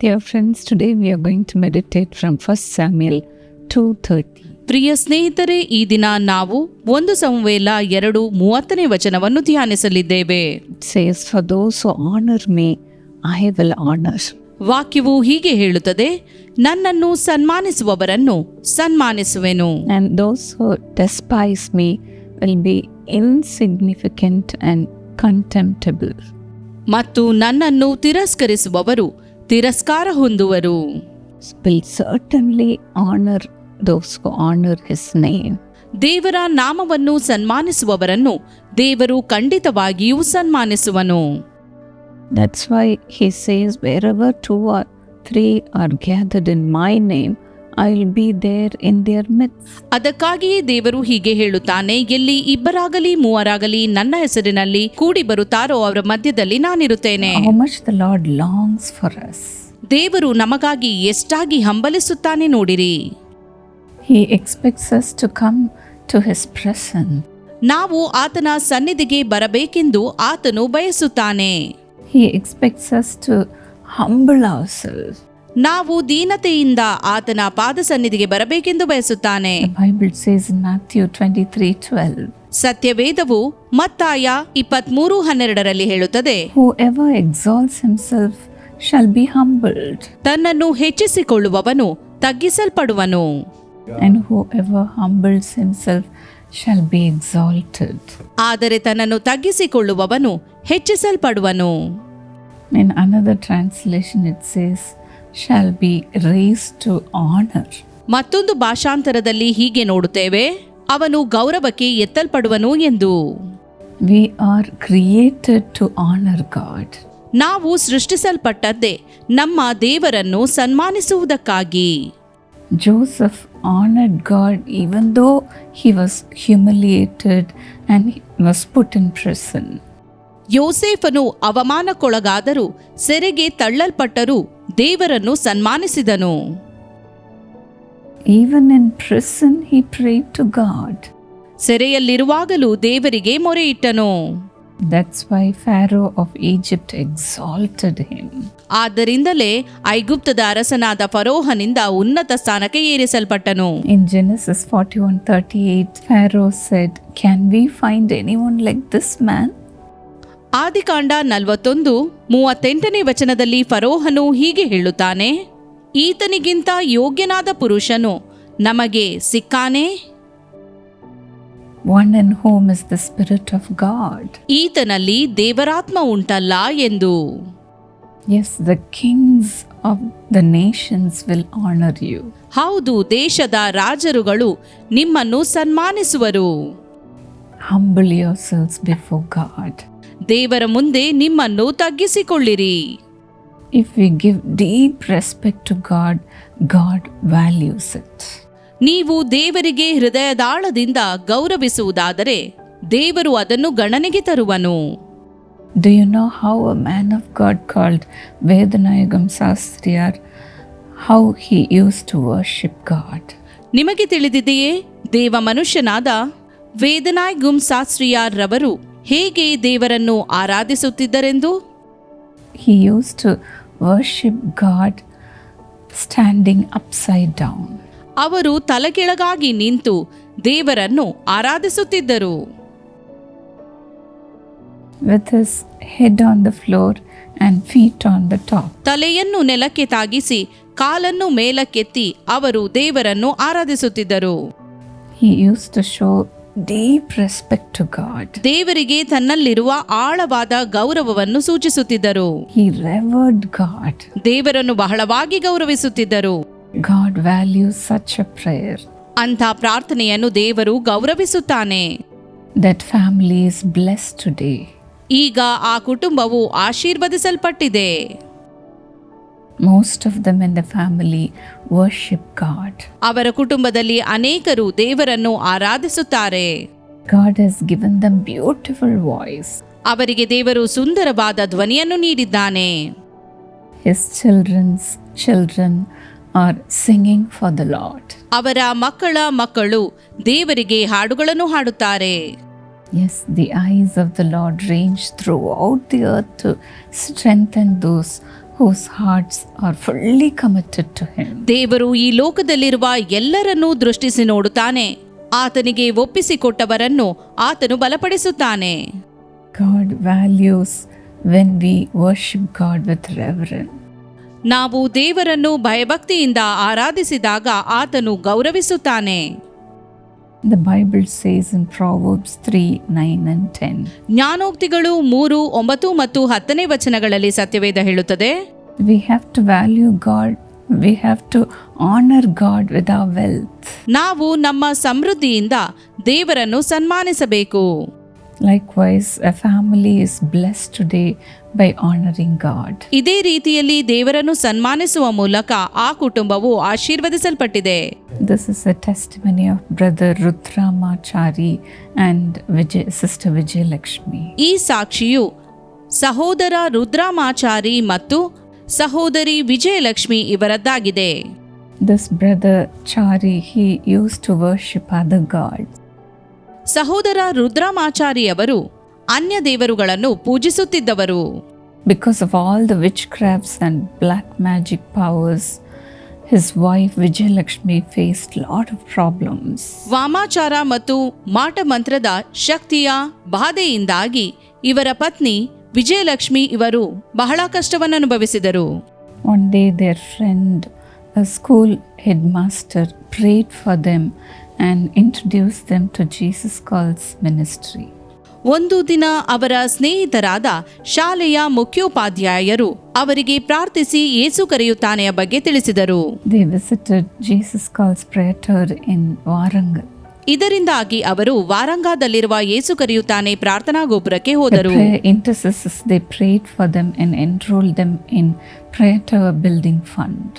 Dear friends, today we are going to meditate from 1 Samuel 2:30. ಪ್ರಿಯ ಸ್ನೇಹಿತರೆ, ಈ ದಿನ ನಾವು 1 ಸಮುವೇಲ 2:30 ವಚನವನ್ನು ಧ್ಯಾನಿಸಲಿದ್ದೇವೆ. It says, "For those who honor me, I will honor." ವಾಕ್ಯವು ಹೀಗೆ ಹೇಳುತ್ತದೆ, ನನ್ನನ್ನು ಸನ್ಮಾನಿಸುವವರನ್ನು ಸನ್ಮಾನಿಸುವೆನು. And those who despise me will be insignificant and contemptible. ಮತ್ತು ನನ್ನನ್ನು ತಿರಸ್ಕರಿಸುವವರು ತಿರಸ್ಕಾರ ಹೊಂದುವರು. Will certainly honor those who honor his name. ದೇವರ ನಾಮವನ್ನು ಸನ್ಮಾನಿಸುವವರನ್ನು ದೇವರು ಖಂಡಿತವಾಗಿಯೂ ಸನ್ಮಾನಿಸುವನು. That's why he says, wherever 2 or 3 are gathered in my name, I will be there in their midst. ಅದಕ್ಕಾಗಿಯೇ ದೇವರು ಹೀಗೆ ಹೇಳುತ್ತಾನೆ, ಎಲ್ಲಿ 2 3 ನನ್ನ ಹೆಸರಿನಲ್ಲಿ ಕೂಡಿ ಬರುತ್ತಾರೋ ಅವರ ಮಧ್ಯದಲ್ಲಿ ನಾನಿರುತ್ತೇನೆ. How much the Lord longs for us. ದೇವರು ನಮಗಾಗಿ ಎಷ್ಟಾಗಿ ಹಂಬಲಿಸುತ್ತಾನೆ ನೋಡಿರಿ. He expects us to come to his presence. ನಾವು ಆತನ ಸನ್ನಿಧಿಗೆ ಬರಬೇಕೆಂದು ಆತನು ಬಯಸುತ್ತಾನೆ. He expects us to humble ourselves. ನಾವು ದೀನತೆಯಿಂದ ಆತನ ಪಾದ ಸನ್ನಿಧಿಗೆ ಬರಬೇಕೆಂದು ಬಯಸುತ್ತಾನೆ. The Bible says in Matthew 23:12, ಸತ್ಯವೇದವು ಮತ್ತಾಯ 23:12 ಹೇಳುತ್ತದೆ, whoever exalts himself shall be humbled, ತನ್ನನ್ನು ಹೆಚ್ಚಿಸಿಕೊಳ್ಳುವವನು ತಗ್ಗಿಸಲ್ಪಡುವನು, and whoever humbles himself shall be exalted. ಆದರೆ ತನ್ನನ್ನು ತಗ್ಗಿಸಿಕೊಳ್ಳುವವನು ಹೆಚ್ಚಿಸಲ್ಪಡುವನು. In another translation it says, shall be raised to honor. ಮತ್ತೊಂದು ಭಾಷಾಂತರದಲ್ಲಿ ಹೀಗೆ ನೋಡುತ್ತೇವೆ, ಅವನು ಗೌರವಕ್ಕೆ ಎತ್ತಲ್ಪಡುವನು ಎಂದು. We are created to honor God. ನಾವು ಸೃಷ್ಟಿಸಲ್ಪಟ್ಟದ್ದೇ ನಮ್ಮ ದೇವರನ್ನು ಸನ್ಮಾನಿಸುವುದಕ್ಕಾಗಿ. Joseph honored God even though he was humiliated and he was put in prison. ಯೋಸೇಫನು ಅವಮಾನಕ್ಕೊಳಗಾದರೂ ಸೆರೆಗೆ ತಳ್ಳಲ್ಪಟ್ಟರೂ ದೇವರನ್ನು ಸನ್ಮಾನಿಸಿದನು. Even in prison he prayed to God. ಸೆರೆಯಲ್ಲಿರುವಾಗಲೂ ದೇವರಿಗೆ ಮೊರೆಯಿಟ್ಟನು. That's why Pharaoh of Egypt exalted him. ಆದ್ದರಿಂದಲೇ ಐಗುಪ್ತದ ಅರಸನಾದ ಫರೋಹನಿಂದ ಉನ್ನತ ಸ್ಥಾನಕ್ಕೆ ಏರಿಸಲ್ಪಟ್ಟನು. In Genesis 41:38, Pharaoh said, "Can we find anyone like this man?" ಆದಿಕಾಂಡ 41:38 ವಚನದಲ್ಲಿ ಫರೋಹನು ಹೀಗೆ ಹೇಳುತ್ತಾನೆ, ಈತನಿಗಿಂತ ಯೋಗ್ಯನಾದ ಪುರುಷನು ನಮಗೆ ಸಿಕ್ಕಾನೆ? One in whom is the Spirit of God. ಈತನಲ್ಲಿ ದೇವರಾತ್ಮ ಉಂಟಲ್ಲ ಎಂದು. Yes, the kings of the nations will honor you. ಹೌದು, ದೇಶದ ರಾಜರುಗಳು ನಿಮ್ಮನ್ನು ಸನ್ಮಾನಿಸುವರು. Humble yourselves before God. ದೇವರ ಮುಂದೆ ನಿಮ್ಮನ್ನು ತಗ್ಗಿಸಿಕೊಳ್ಳಿರಿ. If we give deep respect to God, God values it. ನೀವು ದೇವರಿಗೆ ಹೃದಯದಾಳದಿಂದ ಗೌರವಿಸುವುದಾದರೆ ದೇವರು ಅದನ್ನು ಗಣನೆಗೆ ತರುವನು. Do you know how a man of God called Vedanayagam Sastriyar, how he used to worship God? ನಿಮಗೆ ತಿಳಿದಿದೆಯೇ, ದೇವ ಮನುಷ್ಯನಾದ ವೇದನಾಯ್ ಶಾಸ್ತ್ರಿಯಾರ್ ರವರು ಹೇಗೆ ದೇವರನ್ನು ಆರಾಧಿಸುತ್ತಿದ್ದರೆಂದು? He used to worship God standing upside down. ಅವರು ತಲೆಕೆಳಗಾಗಿ ನಿಂತು ದೇವರನ್ನು ಆರಾಧಿಸುತ್ತಿದ್ದರು. With his head on the floor and feet on the top. ತಲೆಯನ್ನು ನೆಲಕ್ಕೆ ತಾಗಿಸಿ ಕಾಲನ್ನು ಮೇಲಕ್ಕೆತ್ತಿ ಅವರು ದೇವರನ್ನು ಆರಾಧಿಸುತ್ತಿದ್ದರು. He used to show deep respect to God. ದೇವರಿಗೆ ತನ್ನಲ್ಲಿರುವ ಆಳವಾದ ಗೌರವವನ್ನು ಸೂಚಿಸುತ್ತಿದ್ದರು. He revered God. ದೇವರನ್ನು ಬಹಳವಾಗಿ ಗೌರವಿಸುತ್ತಿದ್ದರು. God values such a prayer. ಅಂಥ ಪ್ರಾರ್ಥನೆಯನ್ನು ದೇವರು ಗೌರವಿಸುತ್ತಾನೆ. That family is blessed today. ಈಗ ಆ ಕುಟುಂಬವು ಆಶೀರ್ವದಿಸಲ್ಪಟ್ಟಿದೆ. Most of them in the family worship God. ಅವರ ಕುಟುಂಬದಲ್ಲಿ ಅನೇಕರು ದೇವರನ್ನು ಆರಾಧಿಸುತ್ತಾರೆ. God has given them beautiful voice. ಅವರಿಗೆ ದೇವರು ಸುಂದರವಾದ ಧ್ವನಿಯನ್ನು ನೀಡಿದ್ದಾನೆ. His children are singing for the Lord. ಅವರ ಮಕ್ಕಳು ದೇವರಿಗೆ ಹಾಡುಗಳನ್ನು ಹಾಡುತ್ತಾರೆ. Yes, the eyes of the Lord range throughout the earth to strengthen those whose hearts are fully committed to Him. ದೇವರು ಈ ಲೋಕದಲ್ಲಿರುವ ಎಲ್ಲರನ್ನೂ ದೃಷ್ಟಿಸಿ ನೋಡುತ್ತಾನೆ. ಆತನಿಗೆ ಒಪ್ಪಿಸಿಕೊಟ್ಟವರನ್ನು ಆತನು ಬಲಪಡಿಸುತ್ತಾನೆ. God values when we worship God with reverence. ನಾವು ದೇವರನ್ನು ಭಯಭಕ್ತಿಯಿಂದ ಆರಾಧಿಸಿದಾಗ ಆತನು ಗೌರವಿಸುತ್ತಾನೆ. The Bible says in Proverbs 3, 9 and 10. ಜ್ಞಾನೋಕ್ತಿಗಳು 3, 9 ಮತ್ತು 10ನೇ ವಚನಗಳಲ್ಲಿ ಸತ್ಯವೇದ ಹೇಳುತ್ತದೆ, We have to value God. We have to honor God with our wealth. ನಾವು ನಮ್ಮ ಸಮೃದ್ಧಿಯಿಂದ ದೇವರನ್ನು ಸನ್ಮಾನಿಸಬೇಕು. Likewise, a family is blessed today by honoring God. ಇದೇ ರೀತಿಯಲ್ಲಿ ದೇವರನ್ನು ಸನ್ಮಾನಿಸುವ ಮೂಲಕ ಆ ಕುಟುಂಬವು ಆಶೀರ್ವದಿಸಲ್ಪಟ್ಟಿದೆ. This is a testimony of Brother Rudramachari and Sister Vijayalakshmi. ಈ ಸಾಕ್ಷಿಯು ಸಹೋದರ ರುದ್ರಾಮಾಚಾರಿ ಮತ್ತು ಸಹೋದರಿ Vijayalakshmi ಇವರದ್ದಾಗಿದೆ. This brother Chari, he used to worship other gods. ಸಹೋದರ ರುದ್ರಾಮಾಚಾರಿಯವರು ಅನ್ಯ ದೇವರುಗಳನ್ನು ಪೂಜಿಸುತ್ತಿದ್ದವರು. Because of all the witchcrafts and black magic powers, his wife Vijayalakshmi faced lot of problems. ವಾಮಾಚಾರ ಮತ್ತು ಮಾಟ ಮಂತ್ರದ ಶಕ್ತಿಯ ಬಾಧೆಯಿಂದಾಗಿ ಇವರ ಪತ್ನಿ ವಿಜಯಲಕ್ಷ್ಮಿ ಇವರು ಬಹಳ ಕಷ್ಟವನ್ನು ಅನುಭವಿಸಿದರು. One day their friend, a school headmaster, prayed for them and introduced them to Jesus Calls ministry. ಒಂದು ದಿನ ಅವರ ಸ್ನೇಹಿತರಾದ ಶಾಲೆಯ ಮುಖ್ಯೋಪಾಧ್ಯಾಯರು ಅವರಿಗೆ ಪ್ರಾರ್ಥಿಸಿ ಯೇಸು ಕರೆಯುತ್ತಾನೆಯ ಬಗ್ಗೆ ತಿಳಿಸಿದರು. They visited Jesus Calls prayer tower in Warangal. ಇದರಿಂದಾಗಿ ಅವರು ವಾರಂಗಾದಲ್ಲಿರುವ ಯೇಸು ಕರೆಯುತ್ತಾನೆ ಪ್ರಾರ್ಥನಾ ಗೋಪುರಕ್ಕೆ ಹೋದರು. The prayer intercessors, they prayed for them and enrolled them in prayer tower building fund.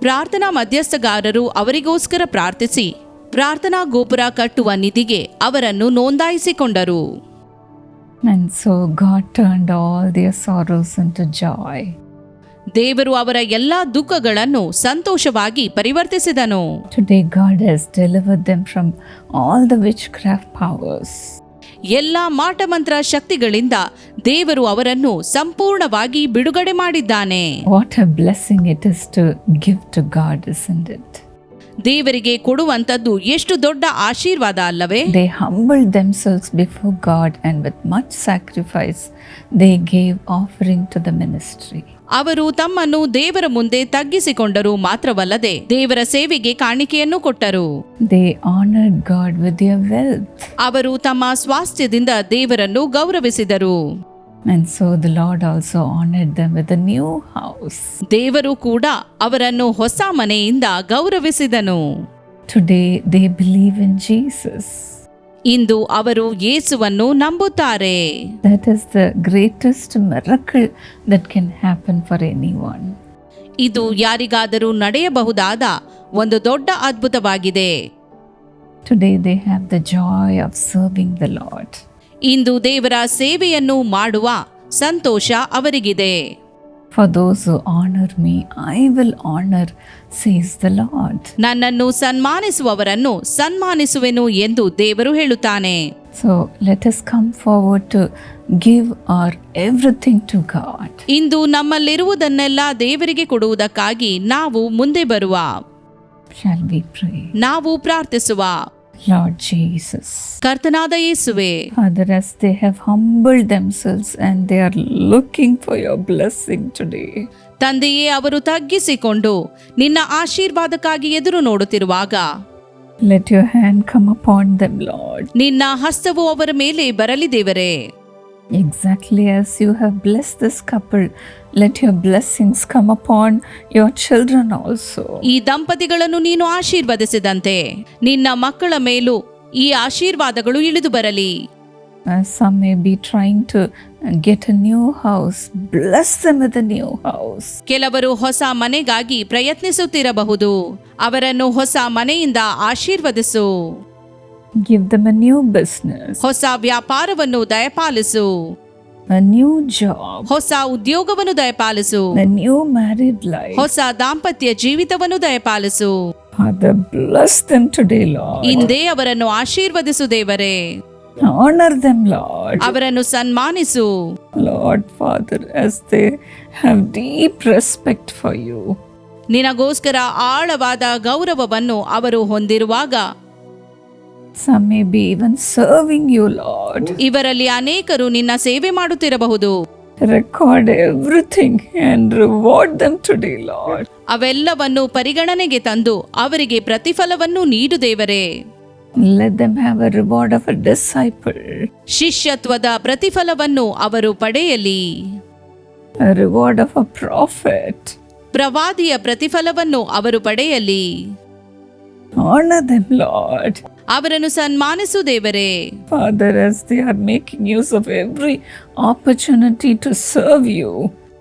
ಪ್ರಾರ್ಥನಾ ಮಧ್ಯಸ್ಥಗಾರರು ಅವರಿಗೋಸ್ಕರ ಪ್ರಾರ್ಥಿಸಿ ಪ್ರಾರ್ಥನಾ ಗೋಪುರ ಕಟ್ಟುವ ನಿಧಿಗೆ ಅವರನ್ನು ನೋಂದಾಯಿಸಿಕೊಂಡರು. And so God turned all their sorrows into joy. ದೇವರು ಅವರ ಎಲ್ಲಾ ದುಃಖಗಳನ್ನು ಸಂತೋಷವಾಗಿ ಪರಿವರ್ತಿಸಿದನು. Today God has delivered them from all the witchcraft powers. ಎಲ್ಲ ಮಾಟಮಂತ್ರ ಶಕ್ತಿಗಳಿಂದ ದೇವರು ಅವರನ್ನು ಸಂಪೂರ್ಣವಾಗಿ ಬಿಡುಗಡೆ ಮಾಡಿದ್ದಾನೆ. What a blessing it is to give to God, isn't it? ದೇವರಿಗೆ ಕೊಡುವಂತದ್ದು ಎಷ್ಟು ದೊಡ್ಡ ಆಶೀರ್ವಾದ ಅಲ್ಲವೇ? They humbled themselves before God and with much sacrifice they gave offering to the ministry. ಅವರು ತಮ್ಮನ್ನು ದೇವರ ಮುಂದೆ ತಗ್ಗಿಸಿಕೊಂಡರು ಮಾತ್ರವಲ್ಲದೆ ದೇವರ ಸೇವೆಗೆ ಕಾಣಿಕೆಯನ್ನು ಕೊಟ್ಟರು. They honored God with their wealth. ಅವರು ತಮ್ಮ ಸ್ವಾಸ್ಥ್ಯದಿಂದ ದೇವರನ್ನು ಗೌರವಿಸಿದರು. And so the Lord also honored them with a new house. ದೇವರು ಕೂಡ ಅವರನ್ನು ಹೊಸ ಮನೆಯಿಂದ ಗೌರವಿಸಿದನು. Today they believe in Jesus. ಇಂದು ಅವರು ಯೇಸುವನ್ನು ನಂಬುತ್ತಾರೆ. That is the greatest miracle that can happen for anyone. ಇದು ಯಾರಿಗಾದರೂ ನಡೆಯಬಹುದಾದ ಒಂದು ದೊಡ್ಡ ಅದ್ಭುತವಾಗಿದೆ. Today they have the joy of serving the Lord. ಇಂದು ದೇವರ ಸೇವೆಯನ್ನು ಮಾಡುವ ಸಂತೋಷ ಅವರಿಗಿದೆ. For those who honor me, I will honor, says the Lord. ನನ್ನನ್ನು ಸನ್ಮಾನಿಸುವವರನ್ನು ಸನ್ಮಾನಿಸುವೆನು ಎಂದು ದೇವರು ಹೇಳುತ್ತಾನೆ. So let us come forward to give our everything to God. ಇಂದು ನಮ್ಮಲ್ಲಿರುವುದನ್ನೆಲ್ಲ ದೇವರಿಗೆ ಕೊಡುವುದಕ್ಕಾಗಿ ನಾವು ಮುಂದೆ ಬರುವ. Shall we pray? ನಾವು ಪ್ರಾರ್ಥಿಸುವ. Lord Jesus, ಕರ್ತನಾದ ಯೇಸುವೆ, Father, as they have humbled themselves and they are looking for your blessing today, ತಂದೆಯೇ ಅವರು ತಗ್ಗಿಸಿಕೊಂಡು ನಿನ್ನ ಆಶೀರ್ವಾದಕ್ಕಾಗಿ ಎದುರು ನೋಡುತ್ತಿರುವಾಗ let your hand come upon them, Lord. ನಿನ್ನ ಹಸ್ತವು ಅವರ ಮೇಲೆ ಬರಲಿ ದೇವರೇ. Exactly as you have blessed this couple, let your blessings come upon your children also. ಈ ದಂಪತಿಗಳನ್ನು ನೀನು ಆಶೀರ್ವದಿಸಿದಂತೆ ನಿನ್ನ ಮಕ್ಕಳ ಮೇಲೂ ಈ ಆಶೀರ್ವಾದಗಳು ಇಳಿದು ಬರಲಿ. Some may be trying to get a new house. Bless them with a new house. ಕೆಲವರು ಹೊಸ ಮನೆಗಾಗಿ ಪ್ರಯತ್ನಿಸುತ್ತಿರಬಹುದು. ಅವರನ್ನು ಹೊಸ ಮನೆಯಿಂದ ಆಶೀರ್ವದಿಸು. Give them a new business, ಹೊಸ ವ್ಯಾಪಾರವನ್ನು ದಯಪಾಲಿಸು. a new job, ಹೊಸ ಉದ್ಯೋಗವನ್ನು ದಯಪಾಲಿಸು. a new married life. ಹೊಸ ದಾಂಪತ್ಯ ಜೀವಿತವನ್ನು ದಯಪಾಲಿಸು. Father, bless them today, Lord. ಇಂದೇ ಅವರನ್ನು ಆಶೀರ್ವದಿಸು ದೇವರೇ. Honor them, Lord. ಅವರನ್ನು ಸನ್ಮಾನಿಸು. Lord Father, as they have deep respect for you. ನಿನಗೋಸ್ಕರ ಆಳವಾದ ಗೌರವವನ್ನು ಅವರು ಹೊಂದಿರುವಾಗ Some may be even serving you, Lord. ಇವರಲ್ಲಿ ಅನೇಕರು ನಿನ್ನ ಸೇವೆ ಮಾಡುತ್ತಿರಬಹುದು. Record everything and reward them today, Lord. ಅವೆಲ್ಲವನ್ನು ಪರಿಗಣನೆಗೆ ತಂದು ಅವರಿಗೆ ಪ್ರತಿಫಲವನ್ನು ನೀಡು ದೇವರೇ. Let them have a reward of a disciple, ಶಿಷ್ಯತ್ವದ ಪ್ರತಿಫಲವನ್ನು ಅವರು ಪಡೆಯಲಿ. a reward of a prophet. ಪ್ರವಾದಿಯ ಪ್ರತಿಫಲವನ್ನು ಅವರು ಪಡೆಯಲಿ. Honor them, Lord. ಅವರನ್ನು ಸನ್ಮಾನಿಸು ದೇವರೇ. Father, as they are making use of every opportunity to serve you,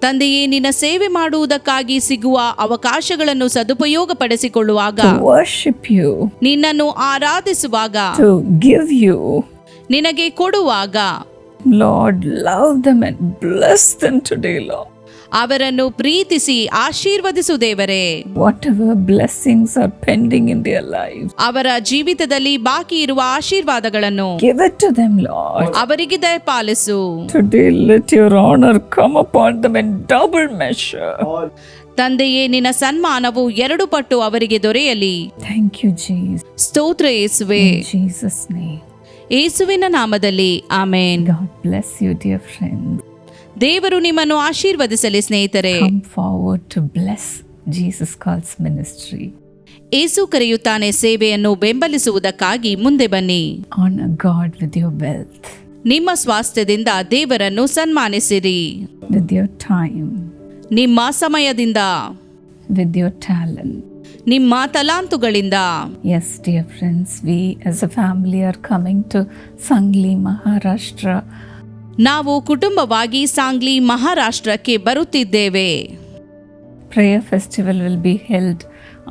ತಂದೆಯೇ, ನಿನ್ನ ಸೇವೆ ಮಾಡುವುದಕ್ಕಾಗಿ ಸಿಗುವ ಅವಕಾಶಗಳನ್ನು ಸದುಪಯೋಗಪಡಿಸಿಕೊಳ್ಳುವಾಗ, to worship you, ನಿನ್ನನ್ನು ಆರಾಧಿಸುವಾಗ, to give you, ನಿನಗೆ ಕೊಡುವಾಗ, Lord, love them and bless them today, Lord. ಅವರನ್ನು ಪ್ರೀತಿಸಿ ಆಶೀರ್ವದಿಸು ದೇವರೇ. Whatever blessings are pending in their lives, ಅವರ ಜೀವಿತದಲ್ಲಿ ಬಾಕಿ ಇರುವ ಆಶೀರ್ವಾದಗಳನ್ನು give it to them, Lord. ಅವರಿಗೆ ದಯಪಾಲಿಸು. Today let your honor come upon them in double measure. ತಂದೆಯೇ, ನಿನ್ನ ಸನ್ಮಾನವು 2 ಪಟ್ಟು ಅವರಿಗೆ ದೊರೆಯಲಿ. Thank you, Jesus. ಸ್ತೋತ್ರ ಯೇಸುವೆ. In Jesus' name. ಯೇಸುವಿನ ನಾಮದಲ್ಲಿ amen. God bless you, dear friends. ದೇವರು ನಿಮ್ಮನ್ನು ಆಶೀರ್ವದಿಸಲಿ ಸ್ನೇಹಿತರೆ. Come forward to bless Jesus Calls Ministry. ಯೇಸು ಕರೆಯುತ್ತಾನೆ ಸೇವೆಯನ್ನು ಬೆಂಬಲಿಸುವುದಕ್ಕಾಗಿ ಮುಂದೆ ಬನ್ನಿ. Honor God with your wealth, ನಿಮ್ಮ ಸ್ವಾಸ್ಥ್ಯದಿಂದ ದೇವರನ್ನು ಸನ್ಮಾನಿಸಿರಿ. with your time, ನಿಮ್ಮ ಸಮಯದಿಂದ, with your talent. ನಿಮ್ಮ ತಲಾಂತುಗಳಿಂದ. Yes, dear friends, we as a family are coming to Sangli, Maharashtra. ನಾವು ಕುಟುಂಬವಾಗಿ ಸಾಂಗ್ಲಿ ಮಹಾರಾಷ್ಟ್ರಕ್ಕೆ ಬರುತ್ತಿದ್ದೇವೆ. Prayer festival will be held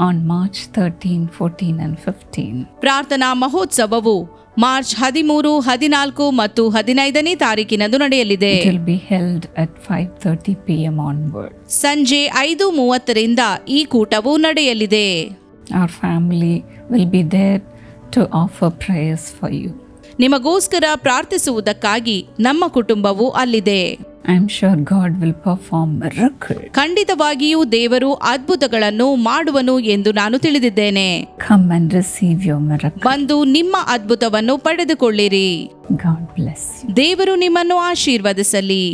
on March 13, 14 and 15. ಪ್ರಾರ್ಥನಾ ಮಹೋತ್ಸವವು March 13, 14 ಮತ್ತು 15ನೇ ತಾರೀಕಿನಂದು ನಡೆಯಲಿದೆ. It will be held at 5:30 p.m. onward. ಸಂಜೆ 5:30ರಿಂದ ಈ ಕೂಟವು ನಡೆಯಲಿದೆ. Our family will be there to offer prayers for you. ನಿಮಗೋಸ್ಕರ ಪ್ರಾರ್ಥಿಸುವುದಕ್ಕಾಗಿ ನಮ್ಮ ಕುಟುಂಬವು ಅಲ್ಲಿದೆ. I am sure God will perform miracles. ಖಂಡಿತವಾಗಿಯೂ ದೇವರು ಅದ್ಭುತಗಳನ್ನು ಮಾಡುವನು ಎಂದು ನಾನು ತಿಳಿದಿದ್ದೇನೆ. Come and receive your miracle. ಬಂದು ನಿಮ್ಮ ಅದ್ಭುತವನ್ನು ಪಡೆದುಕೊಳ್ಳಿರಿ. God bless you. ದೇವರು ನಿಮ್ಮನ್ನು ಆಶೀರ್ವದಿಸಲಿ.